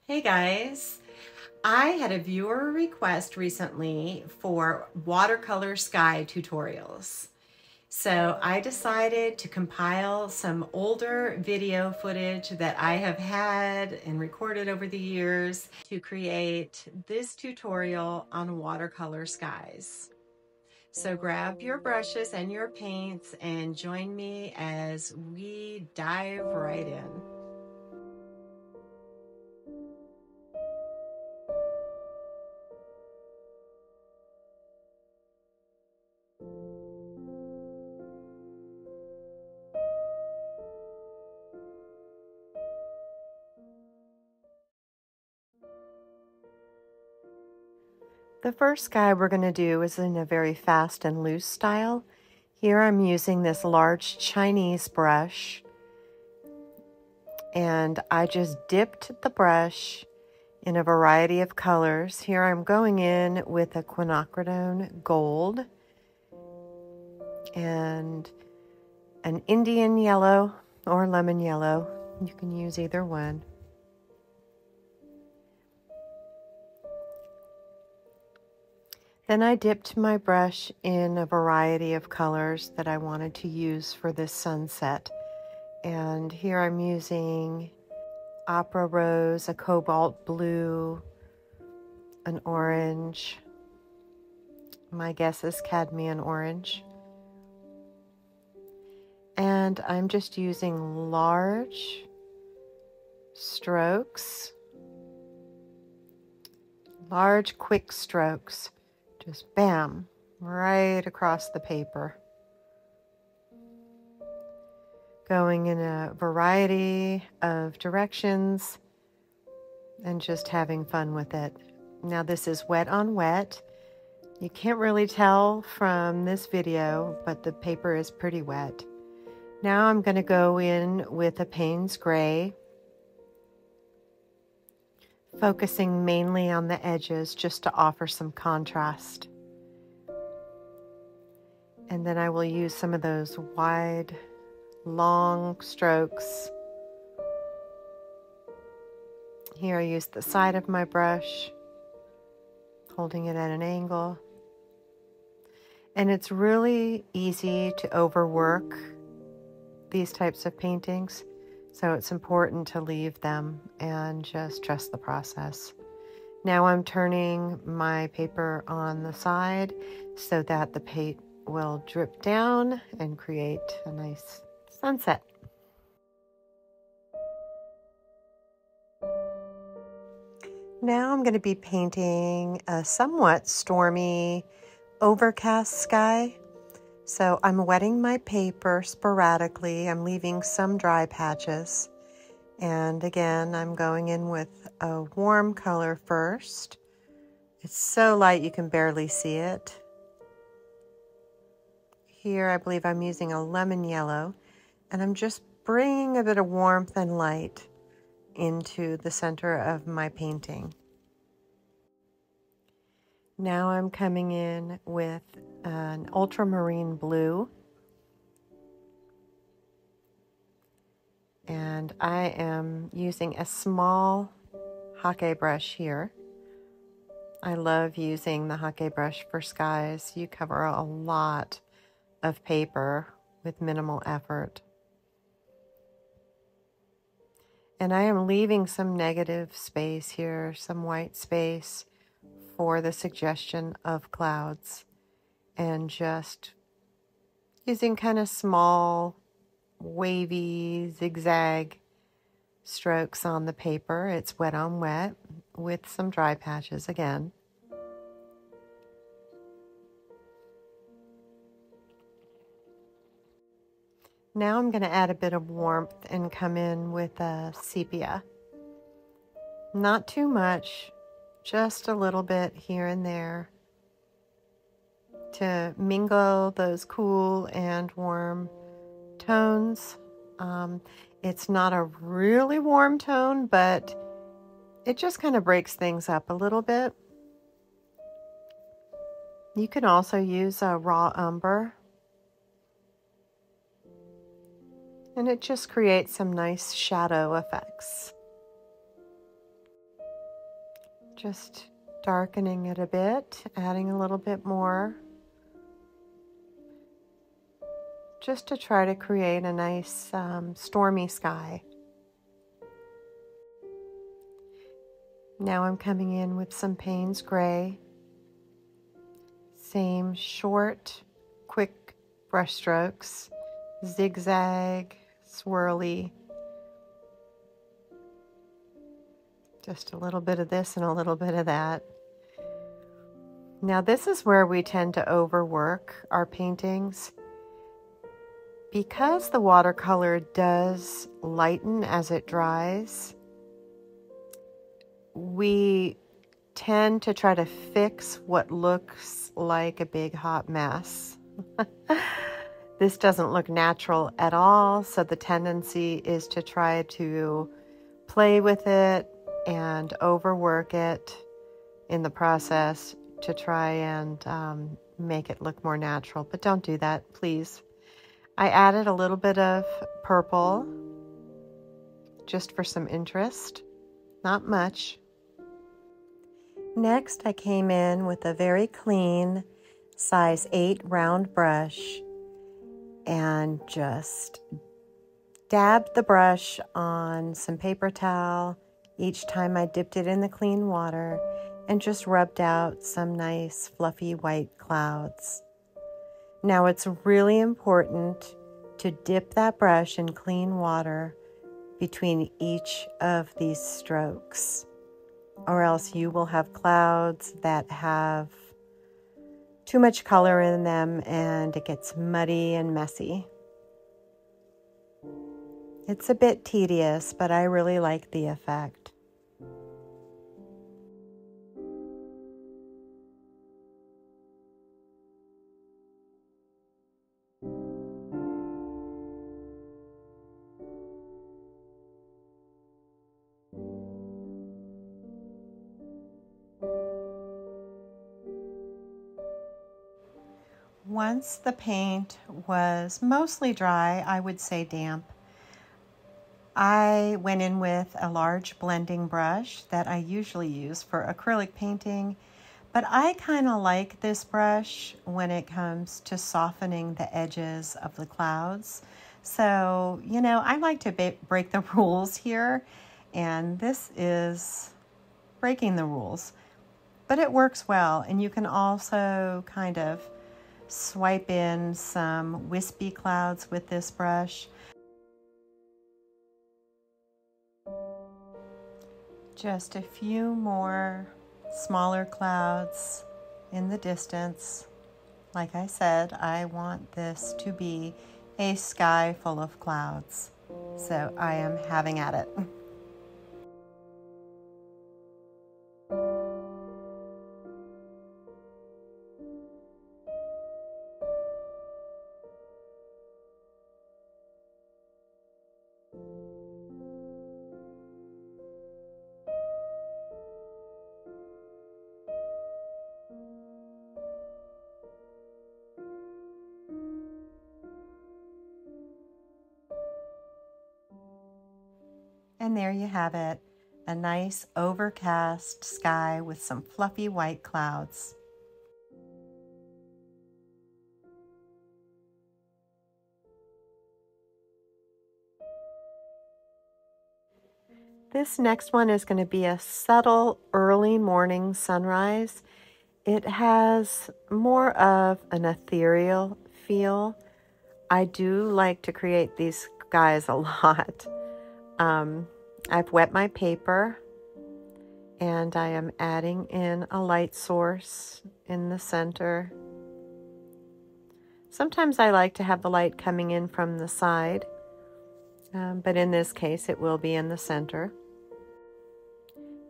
Hey guys, I had a viewer request recently for watercolor sky tutorials. So I decided to compile some older video footage that I have had and recorded over the years to create this tutorial on watercolor skies. So grab your brushes and your paints and join me as we dive right in. The first sky we're going to do is in a very fast and loose style. Here I'm using this large Chinese brush, and I just dipped the brush in a variety of colors. Here I'm going in with a quinacridone gold and an Indian yellow or lemon yellow. You can use either one. Then I dipped my brush in a variety of colors that I wanted to use for this sunset. And here I'm using opera rose, a cobalt blue, an orange. My guess is cadmium orange. And I'm just using large strokes, large quick strokes. Just bam, right across the paper. Going in a variety of directions and just having fun with it. Now this is wet on wet. You can't really tell from this video, but the paper is pretty wet. Now I'm going to go in with a Payne's Gray, focusing mainly on the edges just to offer some contrast. And then I will use some of those wide, long strokes. Here I use the side of my brush, holding it at an angle. And it's really easy to overwork these types of paintings, so it's important to leave them and just trust the process. Now I'm turning my paper on the side so that the paint will drip down and create a nice sunset. Now I'm going to be painting a somewhat stormy, overcast sky. So I'm wetting my paper sporadically. I'm leaving some dry patches. And again, I'm going in with a warm color first. It's so light you can barely see it. Here I believe I'm using a lemon yellow, and I'm just bringing a bit of warmth and light into the center of my painting. Now I'm coming in with an ultramarine blue, and I am using a small hake brush here. I love using the hake brush for skies. You cover a lot of paper with minimal effort. And I am leaving some negative space here, some white space for the suggestion of clouds, and just using kind of small, wavy, zigzag strokes on the paper. It's wet on wet with some dry patches again. Now I'm going to add a bit of warmth and come in with a sepia. Not too much, just a little bit here and there to mingle those cool and warm tones. It's not a really warm tone, but it just kind of breaks things up a little bit. You can also use a raw umber, and it just creates some nice shadow effects. Just darkening it a bit, adding a little bit more, just to try to create a nice stormy sky. Now I'm coming in with some Payne's Gray. Same short, quick brush strokes, zigzag, swirly. Just a little bit of this and a little bit of that. Now this is where we tend to overwork our paintings. Because the watercolor does lighten as it dries, we tend to try to fix what looks like a big hot mess. This doesn't look natural at all, so the tendency is to try to play with it and overwork it in the process to try and make it look more natural. But don't do that, please. I added a little bit of purple just for some interest, not much. Next, I came in with a very clean size 8 round brush and just dabbed the brush on some paper towel each time I dipped it in the clean water and just rubbed out some nice fluffy white clouds. Now it's really important to dip that brush in clean water between each of these strokes, or else you will have clouds that have too much color in them and it gets muddy and messy. It's a bit tedious, but I really like the effect. Once the paint was mostly dry, I would say damp, I went in with a large blending brush that I usually use for acrylic painting, but I kind of like this brush when it comes to softening the edges of the clouds. So, you know, I like to break the rules here, and this is breaking the rules, but it works well. And you can also kind of swipe in some wispy clouds with this brush. Just a few more smaller clouds in the distance. Like I said, I want this to be a sky full of clouds. So I am having at it. And there you have it, a nice overcast sky with some fluffy white clouds. This next one is going to be a subtle early morning sunrise. It has more of an ethereal feel. I do like to create these guys a lot. I've wet my paper and I am adding in a light source in the center. Sometimes I like to have the light coming in from the side, but in this case it will be in the center.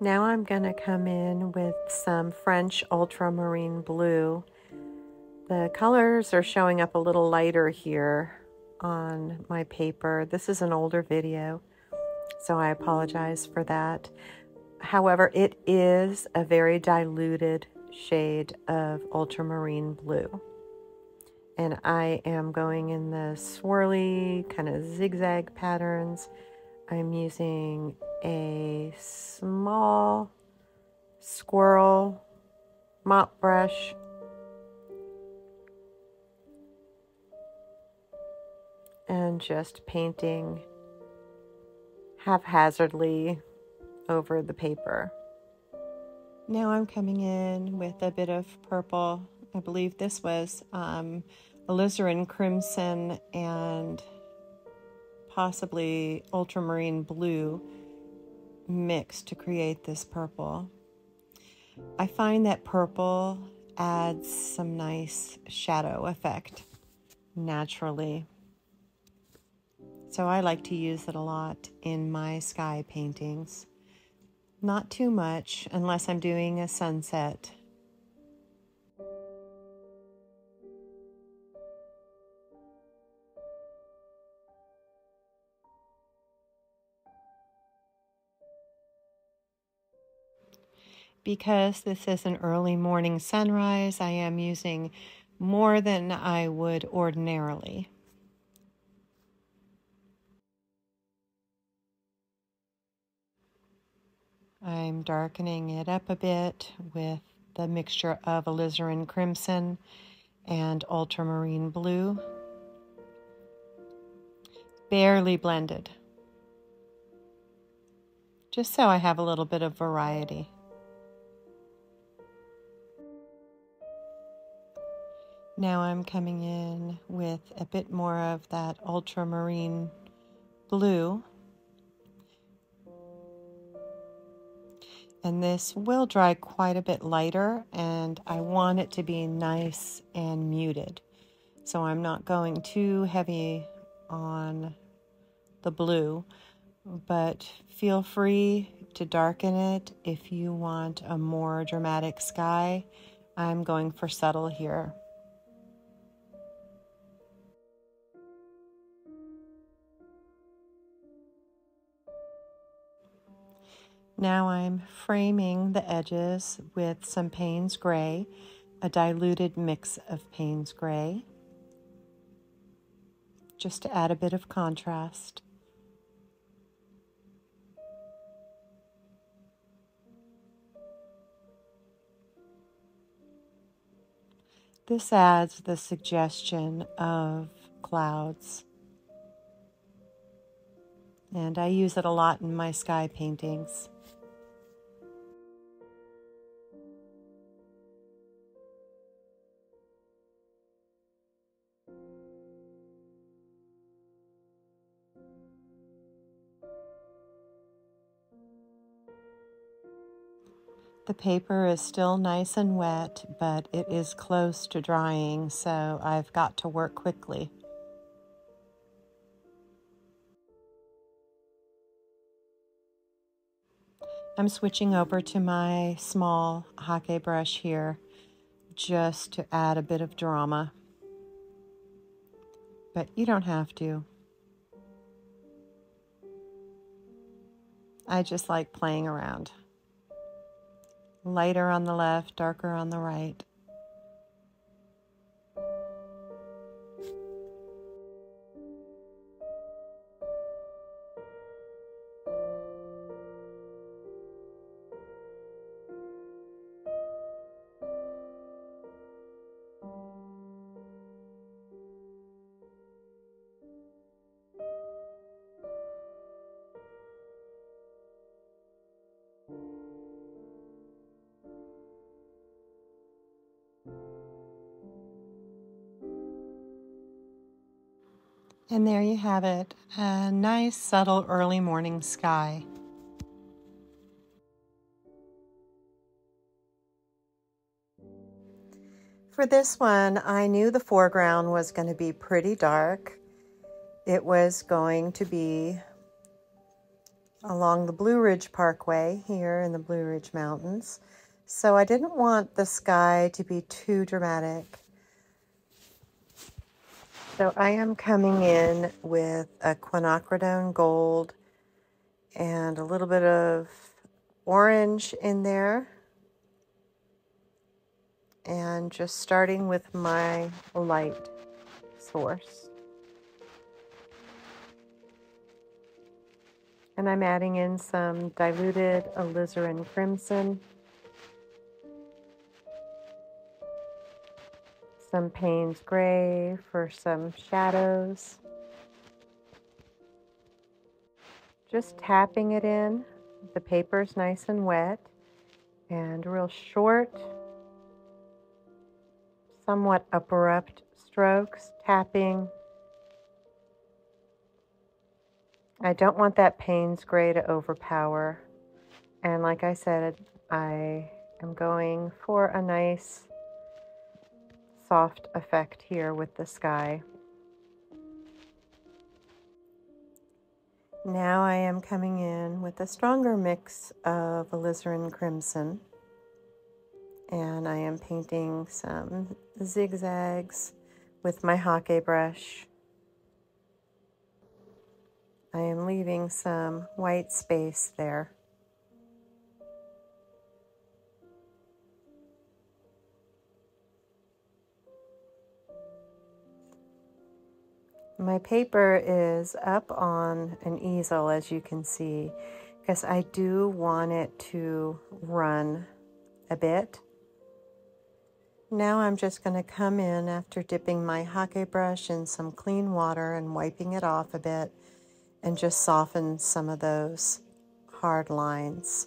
Now I'm going to come in with some French ultramarine blue. The colors are showing up a little lighter here on my paper. This is an older video, so I apologize for that. However, it is a very diluted shade of ultramarine blue. And I am going in the swirly kind of zigzag patterns. I'm using a small squirrel mop brush. And just painting haphazardly over the paper. Now I'm coming in with a bit of purple. I believe this was alizarin crimson and possibly ultramarine blue mixed to create this purple. I find that purple adds some nice shadow effect naturally. So I like to use it a lot in my sky paintings. Not too much unless I'm doing a sunset. Because this is an early morning sunrise, I am using more than I would ordinarily. I'm darkening it up a bit with the mixture of alizarin crimson and ultramarine blue. Barely blended, just so I have a little bit of variety. Now I'm coming in with a bit more of that ultramarine blue. And this will dry quite a bit lighter, and I want it to be nice and muted. So I'm not going too heavy on the blue, but feel free to darken it if you want a more dramatic sky. I'm going for subtle here. Now I'm framing the edges with some Payne's Gray, a diluted mix of Payne's Gray, just to add a bit of contrast. This adds the suggestion of clouds, and I use it a lot in my sky paintings. The paper is still nice and wet, but it is close to drying, so I've got to work quickly. I'm switching over to my small hake brush here just to add a bit of drama, but you don't have to. I just like playing around. Lighter on the left, darker on the right. And there you have it, a nice subtle early morning sky. For this one, I knew the foreground was going to be pretty dark. It was going to be along the Blue Ridge Parkway here in the Blue Ridge Mountains. So I didn't want the sky to be too dramatic. So I am coming in with a quinacridone gold and a little bit of orange in there. And just starting with my light source. And I'm adding in some diluted alizarin crimson some Payne's Gray for some shadows. Just tapping it in. The paper's nice and wet and real short, somewhat abrupt strokes, tapping. I don't want that Payne's Gray to overpower. And like I said, I am going for a nice soft effect here with the sky. Now I am coming in with a stronger mix of alizarin crimson, and I am painting some zigzags with my hake brush. I am leaving some white space there. My paper is up on an easel, as you can see, because I do want it to run a bit. Now I'm just going to come in after dipping my hake brush in some clean water and wiping it off a bit and just soften some of those hard lines.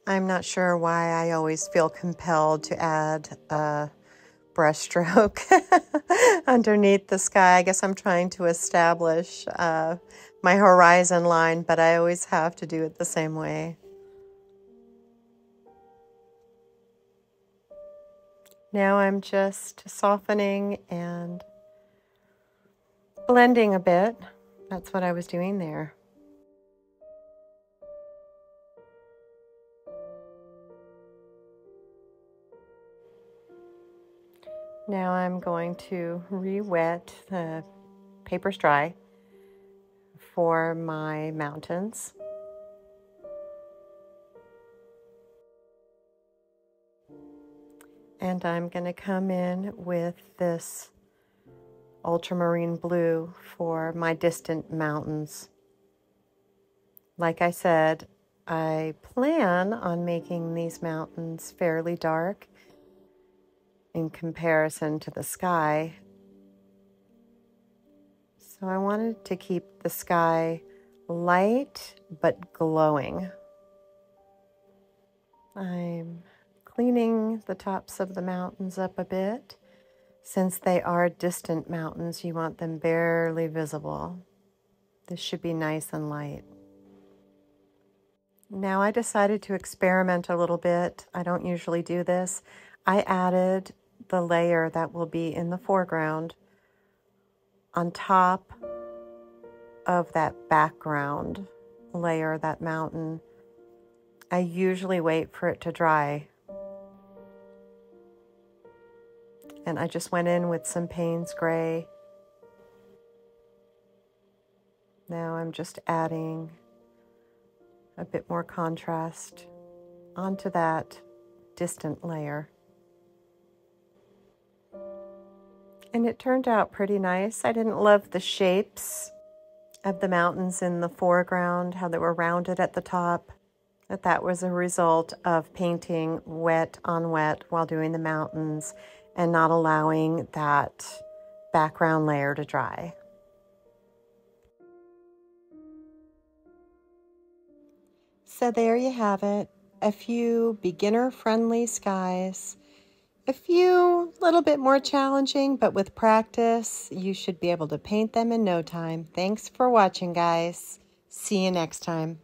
I'm not sure why I always feel compelled to add a brush stroke underneath the sky. I guess I'm trying to establish my horizon line, but I always have to do it the same way. Now I'm just softening and blending a bit. That's what I was doing there. Now I'm going to re-wet, the paper's dry, for my mountains. And I'm going to come in with this ultramarine blue for my distant mountains. Like I said, I plan on making these mountains fairly dark in comparison to the sky. So I wanted to keep the sky light but glowing. I'm cleaning the tops of the mountains up a bit. Since they are distant mountains, you want them barely visible. This should be nice and light. Now I decided to experiment a little bit. I don't usually do this. I added the layer that will be in the foreground on top of that background layer, that mountain. I usually wait for it to dry. And I just went in with some Payne's Gray. Now I'm just adding a bit more contrast onto that distant layer. And it turned out pretty nice. I didn't love the shapes of the mountains in the foreground, how they were rounded at the top. But that was a result of painting wet on wet while doing the mountains and not allowing that background layer to dry. So there you have it, a few beginner-friendly skies. A few little bit more challenging, but with practice, you should be able to paint them in no time. Thanks for watching, guys. See you next time.